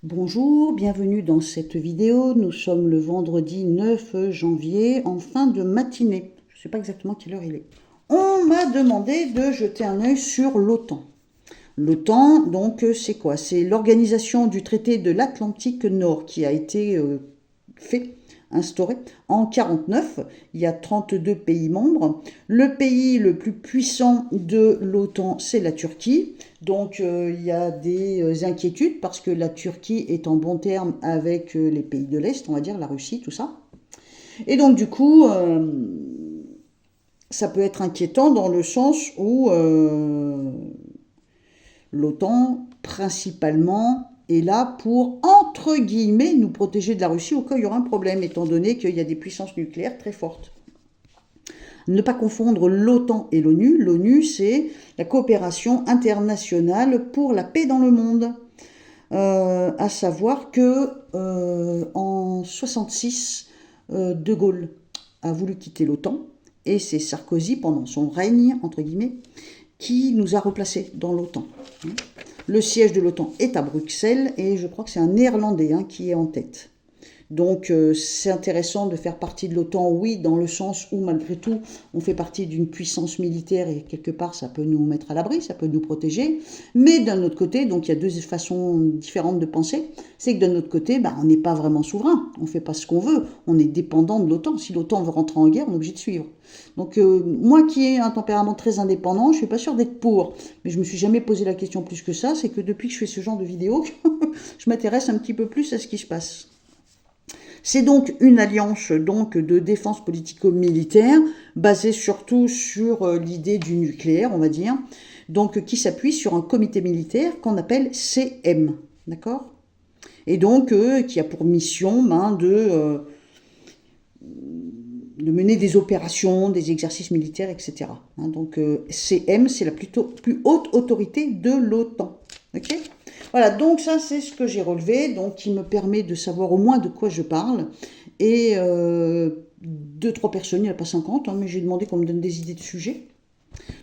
Bonjour, bienvenue dans cette vidéo. Nous sommes le vendredi 9 janvier en fin de matinée. Je ne sais pas exactement quelle heure il est. On m'a demandé de jeter un œil sur l'OTAN. L'OTAN, donc, c'est quoi? C'est l'organisation du traité de l'Atlantique Nord qui a été instauré en 1949. Il y a 32 pays membres. Le pays le plus puissant de l'OTAN, c'est la Turquie. Donc il y a des inquiétudes parce que la Turquie est en bon terme avec les pays de l'Est, on va dire, la Russie, tout ça. Et donc du coup, ça peut être inquiétant dans le sens où l'OTAN, principalement, est là pour, entre guillemets, nous protéger de la Russie au cas où il y aura un problème, étant donné qu'il y a des puissances nucléaires très fortes. Ne pas confondre l'OTAN et l'ONU. L'ONU, c'est la coopération internationale pour la paix dans le monde. À savoir que en 66, De Gaulle a voulu quitter l'OTAN et c'est Sarkozy, pendant son règne, entre guillemets, qui nous a replacés dans l'OTAN. Le siège de l'OTAN est à Bruxelles et je crois que c'est un Néerlandais qui est en tête. Donc c'est intéressant de faire partie de l'OTAN, oui, dans le sens où malgré tout, on fait partie d'une puissance militaire et quelque part ça peut nous mettre à l'abri, ça peut nous protéger. Mais d'un autre côté, donc il y a deux façons différentes de penser, c'est que d'un autre côté, on n'est pas vraiment souverain, on ne fait pas ce qu'on veut, on est dépendant de l'OTAN. Si l'OTAN veut rentrer en guerre, on est obligé de suivre. Donc moi qui ai un tempérament très indépendant, je ne suis pas sûre d'être pour, mais je ne me suis jamais posé la question plus que ça, c'est que depuis que je fais ce genre de vidéos, je m'intéresse un petit peu plus à ce qui se passe. C'est donc une alliance de défense politico-militaire basée surtout sur l'idée du nucléaire, on va dire, donc qui s'appuie sur un comité militaire qu'on appelle CM, d'accord? Et donc qui a pour mission de mener des opérations, des exercices militaires, etc. Donc CM, c'est la plus haute autorité de l'OTAN. Ok? Voilà, donc ça c'est ce que j'ai relevé, donc qui me permet de savoir au moins de quoi je parle. Et 2-3 personnes, il n'y en a pas 50, mais j'ai demandé qu'on me donne des idées de sujets.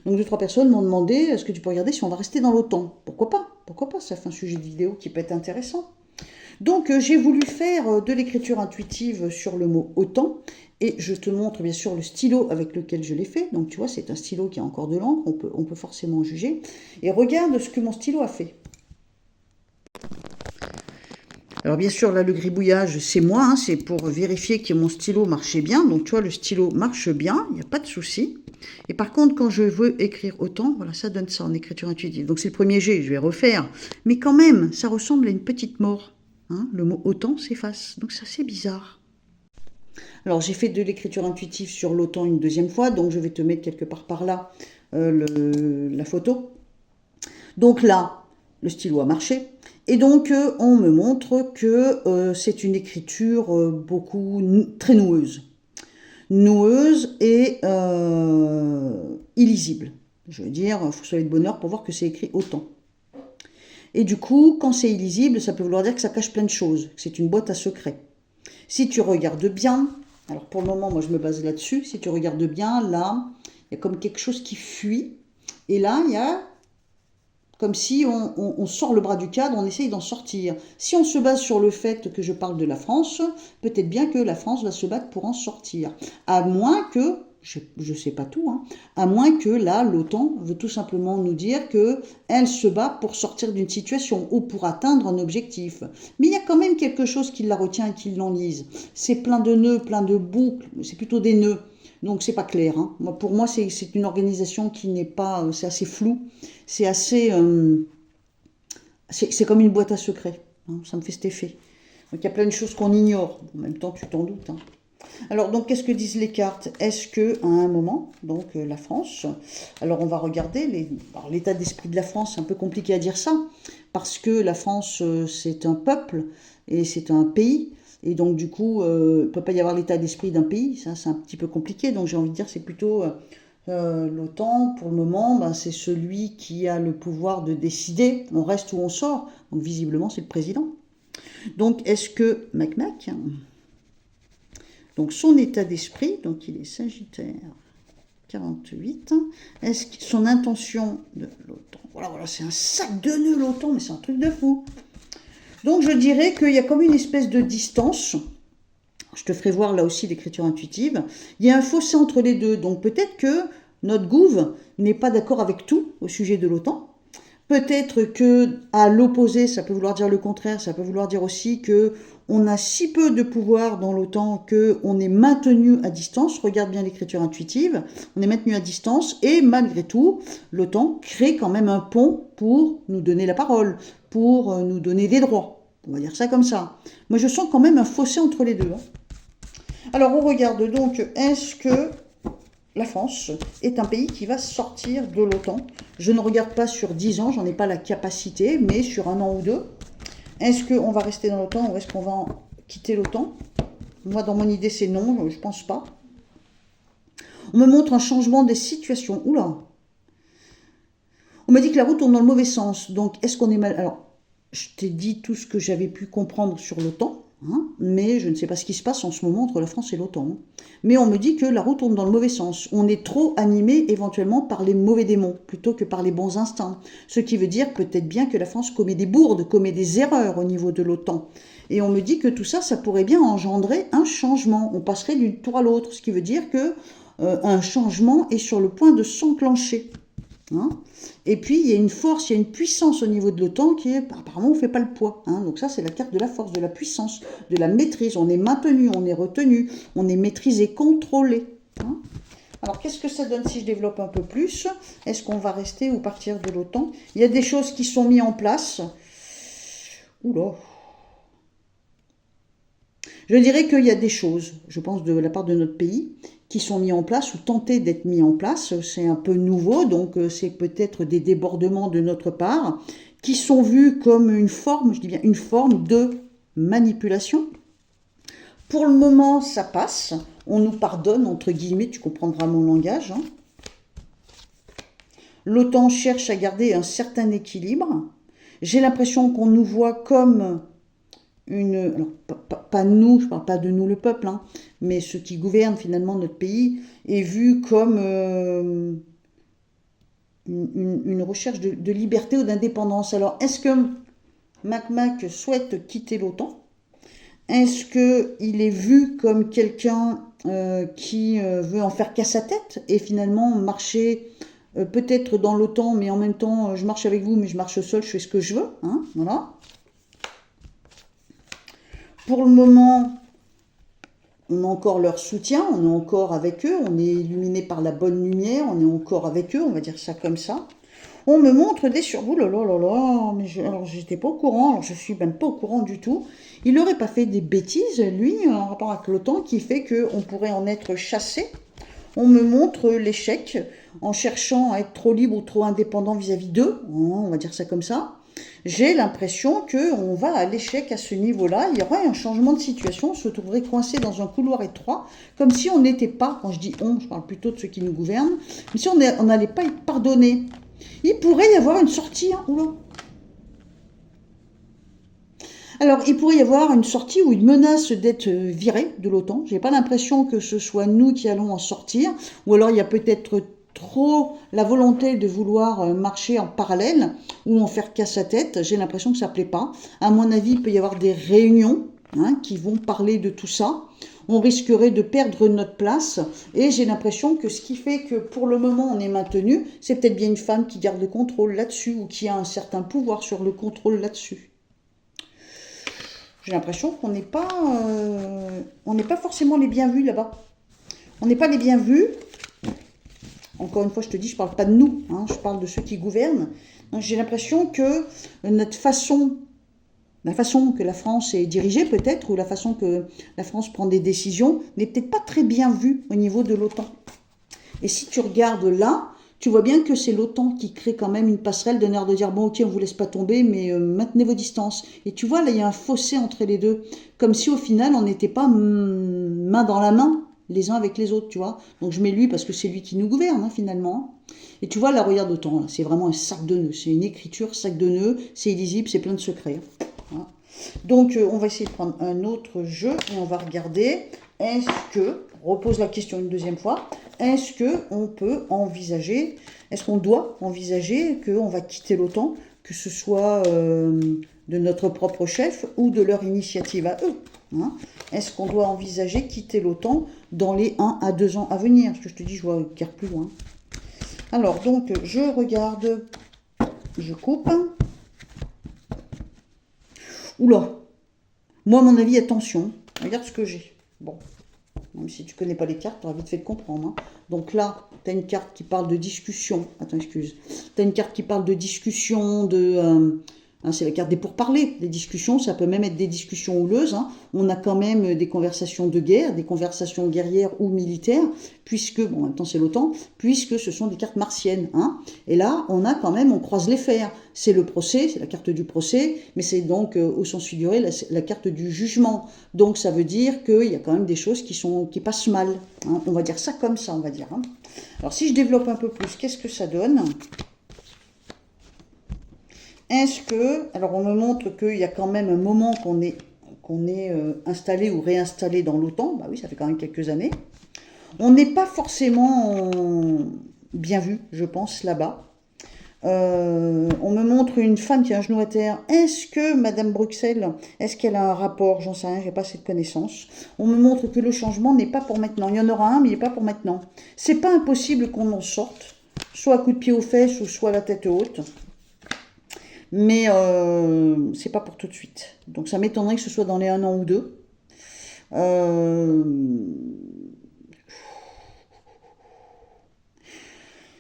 Donc 2-3 personnes m'ont demandé, est-ce que tu peux regarder si on va rester dans l'OTAN? Pourquoi pas? Pourquoi pas? Ça fait un sujet de vidéo qui peut être intéressant. Donc j'ai voulu faire de l'écriture intuitive sur le mot OTAN. Et je te montre bien sûr le stylo avec lequel je l'ai fait. Donc tu vois, c'est un stylo qui a encore de l'encre, on peut forcément juger. Et regarde ce que mon stylo a fait. Alors bien sûr, là, le gribouillage, c'est moi, c'est pour vérifier que mon stylo marchait bien. Donc tu vois, le stylo marche bien, il n'y a pas de souci. Et par contre, quand je veux écrire autant, voilà, ça donne ça en écriture intuitive. Donc c'est le premier jet, je vais refaire. Mais quand même, ça ressemble à une petite mort. Le mot autant s'efface, donc c'est assez bizarre. Alors j'ai fait de l'écriture intuitive sur l'OTAN une deuxième fois, donc je vais te mettre quelque part par là la photo. Donc là, le stylo a marché. Et donc on me montre que c'est une écriture très noueuse. Noueuse et illisible. Je veux dire, il faut se lever de bonne heure pour voir que c'est écrit autant. Et du coup, quand c'est illisible, ça peut vouloir dire que ça cache plein de choses, que c'est une boîte à secrets. Si tu regardes bien, alors pour le moment, moi je me base là-dessus, si tu regardes bien, là, il y a comme quelque chose qui fuit, et là, il y a comme si on sort le bras du cadre, on essaye d'en sortir. Si on se base sur le fait que je parle de la France, peut-être bien que la France va se battre pour en sortir. À moins que, je ne sais pas tout, à moins que là, l'OTAN veut tout simplement nous dire qu'elle se bat pour sortir d'une situation ou pour atteindre un objectif. Mais il y a quand même quelque chose qui la retient et qui l'enlise. C'est plein de nœuds, plein de boucles, c'est plutôt des nœuds. Donc c'est pas clair. Pour moi, c'est une organisation qui n'est pas, c'est assez flou, c'est assez, c'est comme une boîte à secrets. Ça me fait cet effet. Donc il y a plein de choses qu'on ignore. En même temps, tu t'en doutes. Alors donc qu'est-ce que disent les cartes? Est-ce que à un moment, donc la France, alors on va regarder l'état d'esprit de la France. C'est un peu compliqué à dire ça parce que la France c'est un peuple et c'est un pays. Et donc, du coup, il ne peut pas y avoir l'état d'esprit d'un pays. Ça, c'est un petit peu compliqué. Donc, j'ai envie de dire, c'est plutôt l'OTAN, pour le moment, c'est celui qui a le pouvoir de décider. On reste ou on sort. Donc, visiblement, c'est le président. Donc, est-ce que Mac, donc son état d'esprit, donc il est Sagittaire 48, est-ce que son intention de l'OTAN, voilà, c'est un sac de nœuds l'OTAN, mais c'est un truc de fou. Donc je dirais qu'il y a comme une espèce de distance. Je te ferai voir là aussi l'écriture intuitive. Il y a un fossé entre les deux. Donc peut-être que notre gouv n'est pas d'accord avec tout au sujet de l'OTAN. Peut-être que à l'opposé, ça peut vouloir dire le contraire, ça peut vouloir dire aussi que on a si peu de pouvoir dans l'OTAN qu'on est maintenu à distance. Regarde bien l'écriture intuitive, on est maintenu à distance et malgré tout, l'OTAN crée quand même un pont pour nous donner la parole, pour nous donner des droits. On va dire ça comme ça. Moi, je sens quand même un fossé entre les deux. Alors, on regarde donc, est-ce que la France est un pays qui va sortir de l'OTAN? Je ne regarde pas sur 10 ans, j'en ai pas la capacité, mais sur un an ou deux. Est-ce qu'on va rester dans l'OTAN ou est-ce qu'on va quitter l'OTAN? Moi, dans mon idée, c'est non, je pense pas. On me montre un changement des situations. Oula! On m'a dit que la roue tourne dans le mauvais sens. Donc, est-ce qu'on est mal... Alors, je t'ai dit tout ce que j'avais pu comprendre sur l'OTAN. Mais je ne sais pas ce qui se passe en ce moment entre la France et l'OTAN. Mais on me dit que la roue tourne dans le mauvais sens. On est trop animé éventuellement par les mauvais démons plutôt que par les bons instincts. Ce qui veut dire peut-être bien que la France commet des bourdes, commet des erreurs au niveau de l'OTAN. Et on me dit que tout ça, ça pourrait bien engendrer un changement. On passerait d'une tour à l'autre, ce qui veut dire que un changement est sur le point de s'enclencher. Et puis, il y a une force, il y a une puissance au niveau de l'OTAN qui est, apparemment, on ne fait pas le poids. Donc ça, c'est la carte de la force, de la puissance, de la maîtrise. On est maintenu, on est retenu, on est maîtrisé, contrôlé. Alors, qu'est-ce que ça donne si je développe un peu plus? Est-ce qu'on va rester ou partir de l'OTAN? Il y a des choses qui sont mises en place. Oula. Je dirais qu'il y a des choses, je pense, de la part de notre pays, qui sont mis en place ou tentés d'être mis en place. C'est un peu nouveau, donc c'est peut-être des débordements de notre part, qui sont vus comme une forme, je dis bien une forme de manipulation. Pour le moment, ça passe. On nous pardonne, entre guillemets, tu comprendras mon langage. L'OTAN cherche à garder un certain équilibre. J'ai l'impression qu'on nous voit comme... alors pas nous, je ne parle pas de nous le peuple, mais ceux qui gouvernent finalement notre pays, est vu comme une recherche de liberté ou d'indépendance. Alors, est-ce que Mac souhaite quitter l'OTAN? Est-ce qu'il est vu comme quelqu'un qui veut en faire qu'à sa tête et finalement marcher peut-être dans l'OTAN, mais en même temps, je marche avec vous, mais je marche seul, je fais ce que je veux, voilà. Pour le moment, on a encore leur soutien, on est encore avec eux, on est illuminé par la bonne lumière, on est encore avec eux, on va dire ça comme ça. On me montre des sur... Ouh là là là là, mais alors j'étais pas au courant, alors je suis même pas au courant du tout. Il n'aurait pas fait des bêtises, lui, en rapport avec l'OTAN, qui fait qu'on pourrait en être chassé. On me montre l'échec en cherchant à être trop libre ou trop indépendant vis-à-vis d'eux, on va dire ça comme ça. J'ai l'impression qu'on va à l'échec à ce niveau-là. Il y aurait un changement de situation, on se trouverait coincé dans un couloir étroit, comme si on n'était pas, quand je dis on, je parle plutôt de ceux qui nous gouvernent, mais si on n'allait pas être pardonné. Il pourrait y avoir une sortie, oula. Alors, il pourrait y avoir une sortie ou une menace d'être viré de l'OTAN. J'ai pas l'impression que ce soit nous qui allons en sortir, ou alors il y a peut-être trop la volonté de vouloir marcher en parallèle ou en faire qu'à sa tête. J'ai l'impression que ça ne plaît pas. À mon avis, il peut y avoir des réunions qui vont parler de tout ça. On risquerait de perdre notre place et j'ai l'impression que ce qui fait que pour le moment on est maintenu, c'est peut-être bien une femme qui garde le contrôle là-dessus ou qui a un certain pouvoir sur le contrôle là-dessus. J'ai l'impression qu'on n'est pas forcément les bien vus là-bas. On n'est pas les bien vus. Encore une fois, je te dis, je ne parle pas de nous, je parle de ceux qui gouvernent. Donc, j'ai l'impression que la façon que la France est dirigée peut-être, ou la façon que la France prend des décisions, n'est peut-être pas très bien vue au niveau de l'OTAN. Et si tu regardes là, tu vois bien que c'est l'OTAN qui crée quand même une passerelle d'un air de dire, bon ok, on ne vous laisse pas tomber, mais maintenez vos distances. Et tu vois, là, il y a un fossé entre les deux. Comme si au final, on n'était pas main dans la main, les uns avec les autres, tu vois. Donc je mets lui parce que c'est lui qui nous gouverne, finalement. Et tu vois, là, regarde autant, c'est vraiment un sac de nœuds. C'est une écriture, sac de nœuds, c'est illisible, c'est plein de secrets. Voilà. Donc, on va essayer de prendre un autre jeu et on va regarder, est-ce que, repose la question une deuxième fois, est-ce qu'on peut envisager, est-ce qu'on doit envisager qu'on va quitter l'OTAN, que ce soit de notre propre chef ou de leur initiative à eux, hein. Est-ce qu'on doit envisager quitter l'OTAN dans les 1 à 2 ans à venir? Parce que je te dis, je vois guère plus loin. Alors, donc, je regarde, je coupe. Oula! Moi, à mon avis, attention, regarde ce que j'ai. Bon, même si tu connais pas les cartes, tu auras vite fait de comprendre, hein. Donc là, tu as une carte qui parle de discussion. Attends, excuse. Tu as une carte qui parle de discussion, hein, c'est la carte des pourparlers. Les discussions, ça peut même être des discussions houleuses, hein. On a quand même des conversations de guerre, des conversations guerrières ou militaires, puisque, bon, en même temps c'est l'OTAN, puisque ce sont des cartes martiennes, hein. Et là, on a quand même, on croise les fers. C'est le procès, c'est la carte du procès, mais c'est donc, au sens figuré, la carte du jugement. Donc ça veut dire qu'il y a quand même des choses qui passent mal, hein. On va dire ça comme ça, on va dire, hein. Alors si je développe un peu plus, qu'est-ce que ça donne ? Est-ce que, alors on me montre qu'il y a quand même un moment qu'on est installé ou réinstallé dans l'OTAN, bah oui, ça fait quand même quelques années. On n'est pas forcément bien vu, je pense, là-bas. On me montre une femme qui a un genou à terre. Est-ce que Madame Bruxelles, est-ce qu'elle a un rapport? J'en sais rien, j'ai pas cette connaissance. On me montre que le changement n'est pas pour maintenant. Il y en aura un, mais il n'est pas pour maintenant. C'est pas impossible qu'on en sorte, soit à coup de pied aux fesses ou soit la tête haute. Mais c'est pas pour tout de suite. Donc ça m'étonnerait que ce soit dans les 1 an ou 2.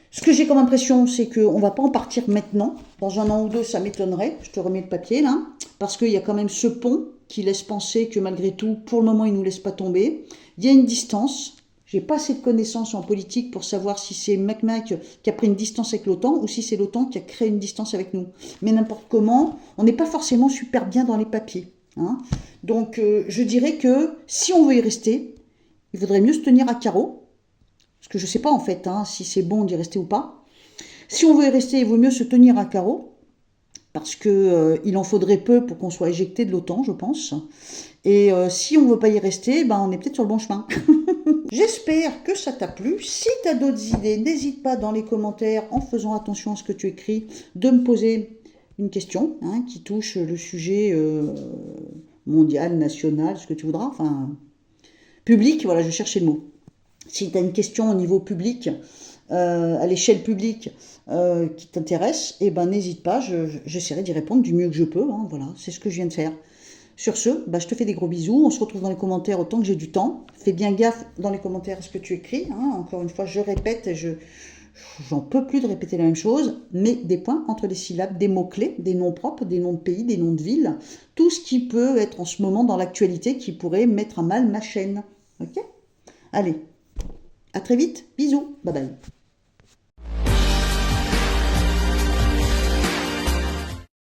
Ce que j'ai comme impression, c'est qu'on ne va pas en partir maintenant. Dans 1 an ou 2, ça m'étonnerait. Je te remets le papier là. Parce qu'il y a quand même ce pont qui laisse penser que malgré tout, pour le moment, il ne nous laisse pas tomber. Il y a une distance. J'ai pas assez de connaissances en politique pour savoir si c'est Mac qui a pris une distance avec l'OTAN ou si c'est l'OTAN qui a créé une distance avec nous. Mais n'importe comment, on n'est pas forcément super bien dans les papiers, hein. Donc je dirais que si on veut y rester, il vaudrait mieux se tenir à carreau. Parce que je ne sais pas en fait, hein, si c'est bon d'y rester ou pas. Si on veut y rester, il vaut mieux se tenir à carreau. Parce qu'il en faudrait peu pour qu'on soit éjecté de l'OTAN, je pense. Et si on ne veut pas y rester, ben, on est peut-être sur le bon chemin. J'espère que ça t'a plu. Si tu as d'autres idées, n'hésite pas dans les commentaires, en faisant attention à ce que tu écris, de me poser une question, hein, qui touche le sujet mondial, national, ce que tu voudras, enfin public, voilà, je cherchais le mot. Si tu as une question au niveau public, à l'échelle publique, qui t'intéresse, eh ben, n'hésite pas, j'essaierai d'y répondre du mieux que je peux, hein, voilà, c'est ce que je viens de faire. Sur ce, bah, je te fais des gros bisous, on se retrouve dans les commentaires autant que j'ai du temps. Fais bien gaffe dans les commentaires à ce que tu écris, hein. Encore une fois, je répète, j'en peux plus de répéter la même chose, mais des points entre les syllabes, des mots-clés, des noms propres, des noms de pays, des noms de villes, tout ce qui peut être en ce moment dans l'actualité qui pourrait mettre à mal ma chaîne. Ok ? Allez, à très vite, bisous, bye bye.